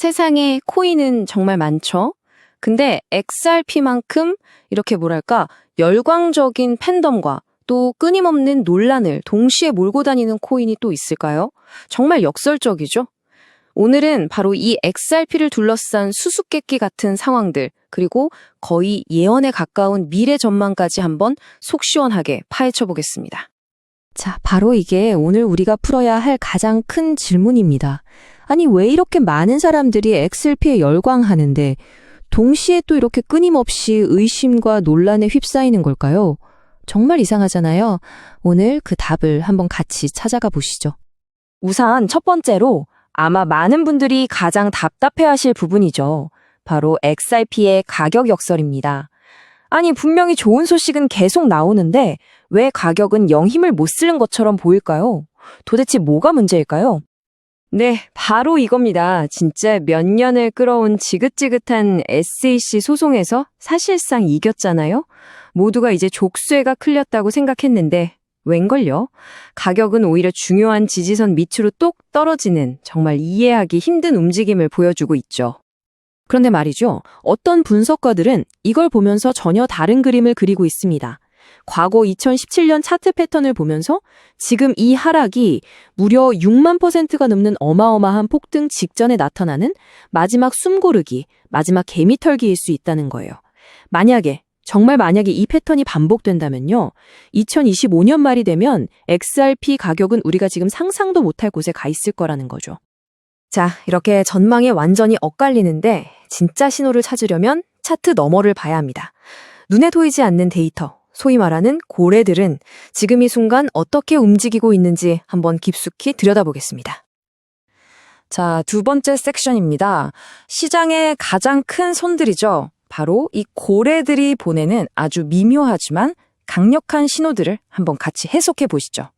세상에 코인은 정말 많죠? 근데 XRP만큼 이렇게 뭐랄까 열광적인 팬덤과 또 끊임없는 논란을 동시에 몰고 다니는 코인이 또 있을까요? 정말 역설적이죠? 오늘은 바로 이 XRP를 둘러싼 수수께끼 같은 상황들, 그리고 거의 예언에 가까운 미래 전망까지 한번 속 시원하게 파헤쳐 보겠습니다. 자, 바로 이게 오늘 우리가 풀어야 할 가장 큰 질문입니다. 아니, 왜 이렇게 많은 사람들이 XRP에 열광하는데 동시에 또 이렇게 끊임없이 의심과 논란에 휩싸이는 걸까요? 정말 이상하잖아요. 오늘 그 답을 한번 같이 찾아가 보시죠. 우선 첫 번째로 아마 많은 분들이 가장 답답해하실 부분이죠. 바로 XRP의 가격 역설입니다. 아니, 분명히 좋은 소식은 계속 나오는데 왜 가격은 영 힘을 못 쓰는 것처럼 보일까요? 도대체 뭐가 문제일까요? 네, 바로 이겁니다. 진짜 몇 년을 끌어온 지긋지긋한 SEC 소송에서 사실상 이겼잖아요. 모두가 이제 족쇄가 풀렸다고 생각했는데 웬걸요? 가격은 오히려 중요한 지지선 밑으로 똑 떨어지는 정말 이해하기 힘든 움직임을 보여주고 있죠. 그런데 말이죠. 어떤 분석가들은 이걸 보면서 전혀 다른 그림을 그리고 있습니다. 과거 2017년 차트 패턴을 보면서 지금 이 하락이 무려 6만 %가 넘는 어마어마한 폭등 직전에 나타나는 마지막 숨고르기, 마지막 개미털기일 수 있다는 거예요. 정말 만약에 이 패턴이 반복된다면요. 2025년 말이 되면 XRP 가격은 우리가 지금 상상도 못할 곳에 가 있을 거라는 거죠. 자, 이렇게 전망이 완전히 엇갈리는데 진짜 신호를 찾으려면 차트 너머를 봐야 합니다. 눈에 보이지 않는 데이터, 소위 말하는 고래들은 지금 이 순간 어떻게 움직이고 있는지 한번 깊숙이 들여다보겠습니다. 자, 두 번째 섹션입니다. 시장의 가장 큰 손들이죠. 바로 이 고래들이 보내는 아주 미묘하지만 강력한 신호들을 한번 같이 해석해 보시죠.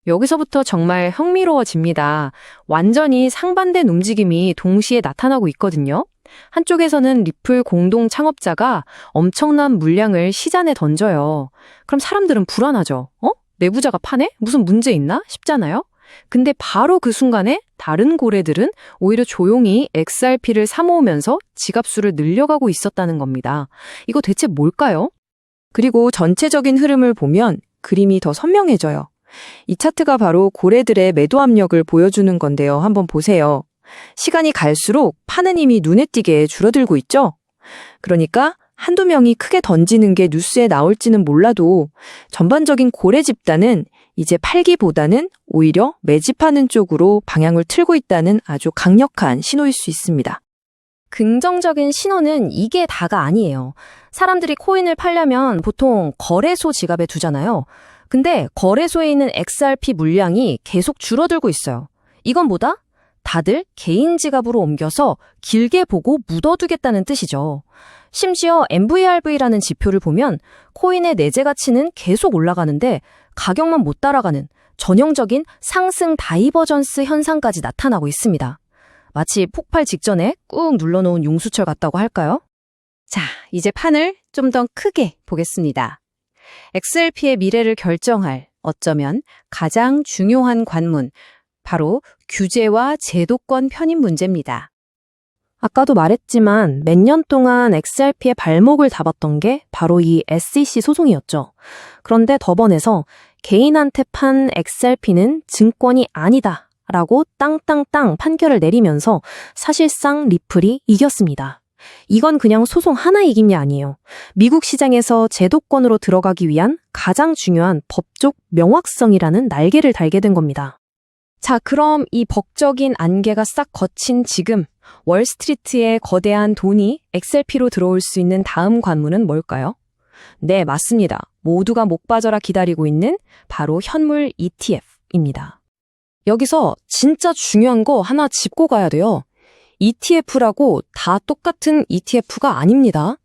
여기서부터 정말 흥미로워집니다. 완전히 상반된 움직임이 동시에 나타나고 있거든요. 한쪽에서는 리플 공동 창업자가 엄청난 물량을 시장에 던져요. 그럼 사람들은 불안하죠. 내부자가 파네? 무슨 문제 있나? 싶잖아요. 근데 바로 그 순간에 다른 고래들은 오히려 조용히 XRP를 사모으면서 지갑수를 늘려가고 있었다는 겁니다. 이거 대체 뭘까요? 그리고 전체적인 흐름을 보면 그림이 더 선명해져요. 이 차트가 바로 고래들의 매도 압력을 보여주는 건데요. 한번 보세요. 시간이 갈수록 파는 힘이 눈에 띄게 줄어들고 있죠? 그러니까 한두 명이 크게 던지는 게 뉴스에 나올지는 몰라도 전반적인 고래 집단은 이제 팔기보다는 오히려 매집하는 쪽으로 방향을 틀고 있다는 아주 강력한 신호일 수 있습니다. 긍정적인 신호는 이게 다가 아니에요. 사람들이 코인을 팔려면 보통 거래소 지갑에 두잖아요. 근데 거래소에 있는 XRP 물량이 계속 줄어들고 있어요. 이건 뭐다? 다들 개인 지갑으로 옮겨서 길게 보고 묻어두겠다는 뜻이죠. 심지어 MVRV라는 지표를 보면 코인의 내재 가치는 계속 올라가는데 가격만 못 따라가는 전형적인 상승 다이버전스 현상까지 나타나고 있습니다. 마치 폭발 직전에 꾹 눌러놓은 용수철 같다고 할까요? 자, 이제 판을 좀 더 크게 보겠습니다. XRP의 미래를 결정할 어쩌면 가장 중요한 관문, 바로 규제와 제도권 편입 문제입니다. 아까도 말했지만 몇 년 동안 XRP의 발목을 잡았던 게 바로 이 SEC 소송이었죠. 그런데 법원에서 개인한테 판 XRP는 증권이 아니다 라고 땅땅땅 판결을 내리면서 사실상 리플이 이겼습니다. 이건 그냥 소송 하나 이긴 게 아니에요. 미국 시장에서 제도권으로 들어가기 위한 가장 중요한 법적 명확성이라는 날개를 달게 된 겁니다. 자, 그럼 이 법적인 안개가 싹 거친 지금 월스트리트에 거대한 돈이 XRP로 들어올 수 있는 다음 관문은 뭘까요? 네, 맞습니다. 모두가 목 빠져라 기다리고 있는 바로 현물 ETF입니다. 여기서 진짜 중요한 거 하나 짚고 가야 돼요. ETF라고 다 똑같은 ETF가 아닙니다.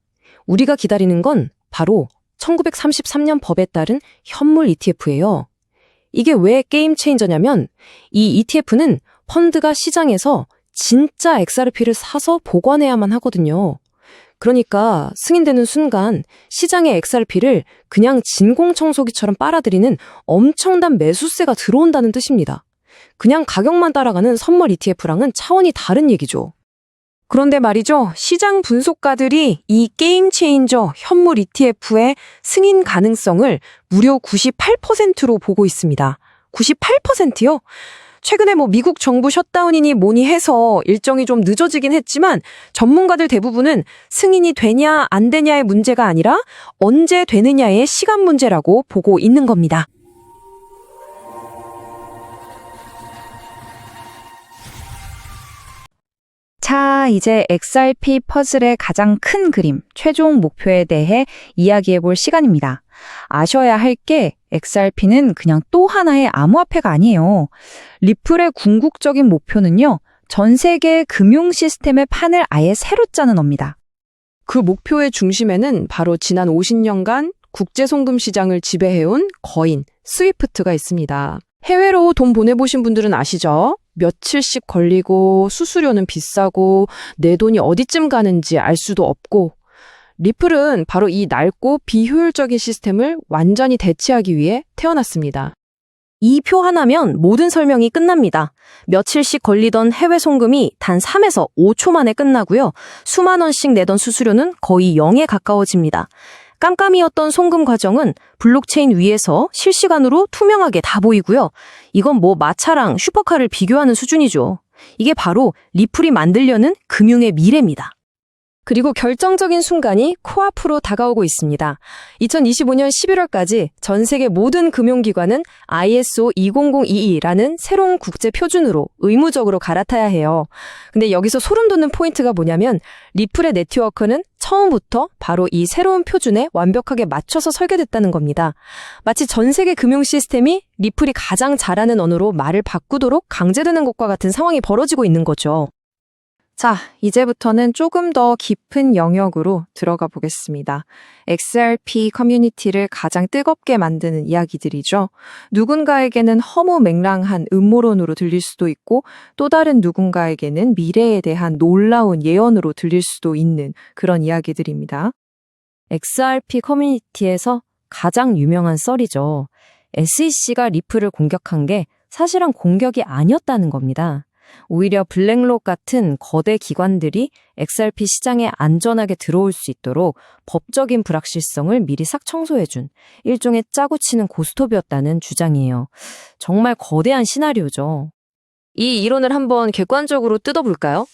우리가 기다리는 건 바로 1933년 법에 따른 현물 ETF예요. 이게 왜 게임 체인저냐면 이 ETF는 펀드가 시장에서 진짜 XRP를 사서 보관해야만 하거든요. 그러니까 승인되는 순간 시장의 XRP를 그냥 진공청소기처럼 빨아들이는 엄청난 매수세가 들어온다는 뜻입니다. 그냥 가격만 따라가는 선물 ETF랑은 차원이 다른 얘기죠. 그런데 말이죠. 시장 분석가들이 이 게임 체인저 현물 ETF의 승인 가능성을 무려 98%로 보고 있습니다. 98%요? 최근에 미국 정부 셧다운이니 뭐니 해서 일정이 좀 늦어지긴 했지만 전문가들 대부분은 승인이 되냐 안 되냐의 문제가 아니라 언제 되느냐의 시간 문제라고 보고 있는 겁니다. 자, 이제 XRP 퍼즐의 가장 큰 그림, 최종 목표에 대해 이야기해 볼 시간입니다. 아셔야 할 게 XRP는 그냥 또 하나의 암호화폐가 아니에요. 리플의 궁극적인 목표는요, 전 세계 금융 시스템의 판을 아예 새로 짜는 겁니다. 그 목표의 중심에는 바로 지난 50년간 국제 송금 시장을 지배해온 거인, 스위프트가 있습니다. 해외로 돈 보내보신 분들은 아시죠? 며칠씩 걸리고 수수료는 비싸고 내 돈이 어디쯤 가는지 알 수도 없고 리플은 바로 이 낡고 비효율적인 시스템을 완전히 대체하기 위해 태어났습니다. 이 표 하나면 모든 설명이 끝납니다. 며칠씩 걸리던 해외 송금이 단 3에서 5초 만에 끝나고요. 수만 원씩 내던 수수료는 거의 0에 가까워집니다. 깜깜이었던 송금 과정은 블록체인 위에서 실시간으로 투명하게 다 보이고요. 이건 마차랑 슈퍼카를 비교하는 수준이죠. 이게 바로 리플이 만들려는 금융의 미래입니다. 그리고 결정적인 순간이 코앞으로 다가오고 있습니다. 2025년 11월까지 전 세계 모든 금융기관은 ISO 20022라는 새로운 국제 표준으로 의무적으로 갈아타야 해요. 근데 여기서 소름 돋는 포인트가 뭐냐면 리플의 네트워크는 처음부터 바로 이 새로운 표준에 완벽하게 맞춰서 설계됐다는 겁니다. 마치 전 세계 금융 시스템이 리플이 가장 잘하는 언어로 말을 바꾸도록 강제되는 것과 같은 상황이 벌어지고 있는 거죠. 자, 이제부터는 조금 더 깊은 영역으로 들어가 보겠습니다. XRP 커뮤니티를 가장 뜨겁게 만드는 이야기들이죠. 누군가에게는 허무맹랑한 음모론으로 들릴 수도 있고 또 다른 누군가에게는 미래에 대한 놀라운 예언으로 들릴 수도 있는 그런 이야기들입니다. XRP 커뮤니티에서 가장 유명한 썰이죠. SEC가 리플을 공격한 게 사실은 공격이 아니었다는 겁니다. 오히려 블랙록 같은 거대 기관들이 XRP 시장에 안전하게 들어올 수 있도록 법적인 불확실성을 미리 싹 청소해준 일종의 짜고 치는 고스톱이었다는 주장이에요. 정말 거대한 시나리오죠. 이 이론을 한번 객관적으로 뜯어볼까요?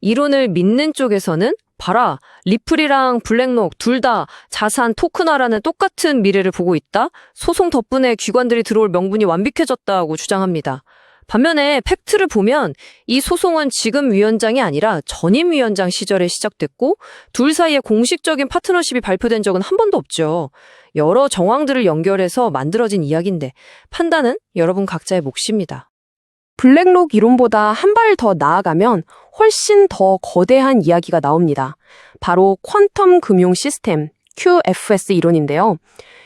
이론을 믿는 쪽에서는 봐라, 리플이랑 블랙록 둘 다 자산 토큰화라는 똑같은 미래를 보고 있다. 소송 덕분에 기관들이 들어올 명분이 완벽해졌다고 주장합니다. 반면에 팩트를 보면 이 소송은 지금 위원장이 아니라 전임 위원장 시절에 시작됐고 둘 사이에 공식적인 파트너십이 발표된 적은 한 번도 없죠. 여러 정황들을 연결해서 만들어진 이야기인데 판단은 여러분 각자의 몫입니다. 블랙록 이론보다 한 발 더 나아가면 훨씬 더 거대한 이야기가 나옵니다. 바로 퀀텀 금융 시스템, QFS 이론인데요.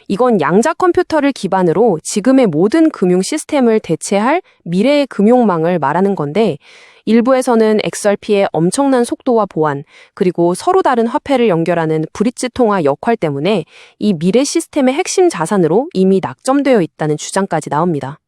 이건 양자 컴퓨터를 기반으로 지금의 모든 금융 시스템을 대체할 미래의 금융망을 말하는 건데 일부에서는 XRP의 엄청난 속도와 보안, 그리고 서로 다른 화폐를 연결하는 브릿지 통화 역할 때문에 이 미래 시스템의 핵심 자산으로 이미 낙점되어 있다는 주장까지 나옵니다.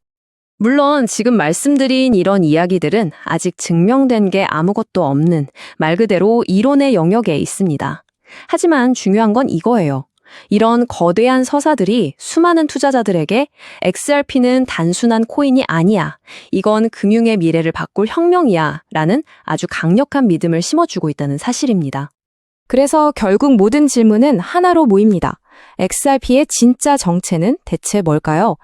물론 지금 말씀드린 이런 이야기들은 아직 증명된 게 아무것도 없는 말 그대로 이론의 영역에 있습니다. 하지만 중요한 건 이거예요. 이런 거대한 서사들이 수많은 투자자들에게 XRP는 단순한 코인이 아니야. 이건 금융의 미래를 바꿀 혁명이야. 라는 아주 강력한 믿음을 심어주고 있다는 사실입니다. 그래서 결국 모든 질문은 하나로 모입니다. XRP의 진짜 정체는 대체 뭘까요?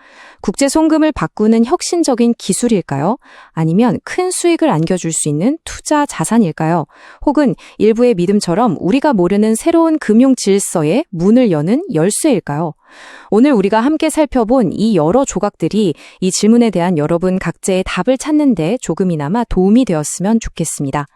국제 송금을 바꾸는 혁신적인 기술일까요? 아니면 큰 수익을 안겨줄 수 있는 투자 자산일까요? 혹은 일부의 믿음처럼 우리가 모르는 새로운 금융 질서의 문을 여는 열쇠일까요? 오늘 우리가 함께 살펴본 이 여러 조각들이 이 질문에 대한 여러분 각자의 답을 찾는 데 조금이나마 도움이 되었으면 좋겠습니다.